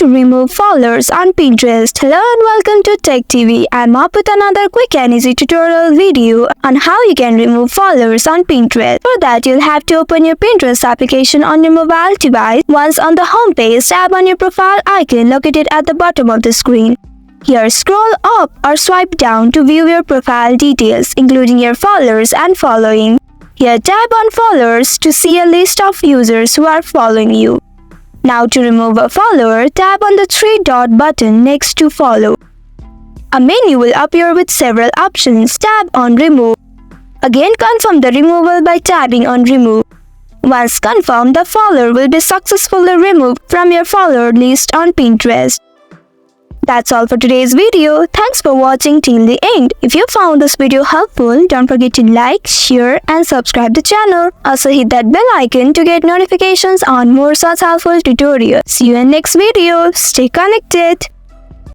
to remove followers on Pinterest. Hello and welcome to Tech TV. I'm up with another quick and easy tutorial video on how you can remove followers on Pinterest. For that, you'll have to open your Pinterest application on your mobile device. Once on the home page, tap on your profile icon located at the bottom of the screen. Here, scroll up or swipe down to view your profile details, including your followers and following. Here, tap on followers to see a list of users who are following you. Now to remove a follower, tap on the three-dot button next to follow. A menu will appear with several options. Tap on remove. Again, confirm the removal by tapping on remove. Once confirmed, the follower will be successfully removed from your follower list on Pinterest. That's all for today's video. Thanks for watching till the end. If you found this video helpful, don't forget to like, share and subscribe the channel. Also hit that bell icon to get notifications on more such helpful tutorials. See you in next video. Stay connected.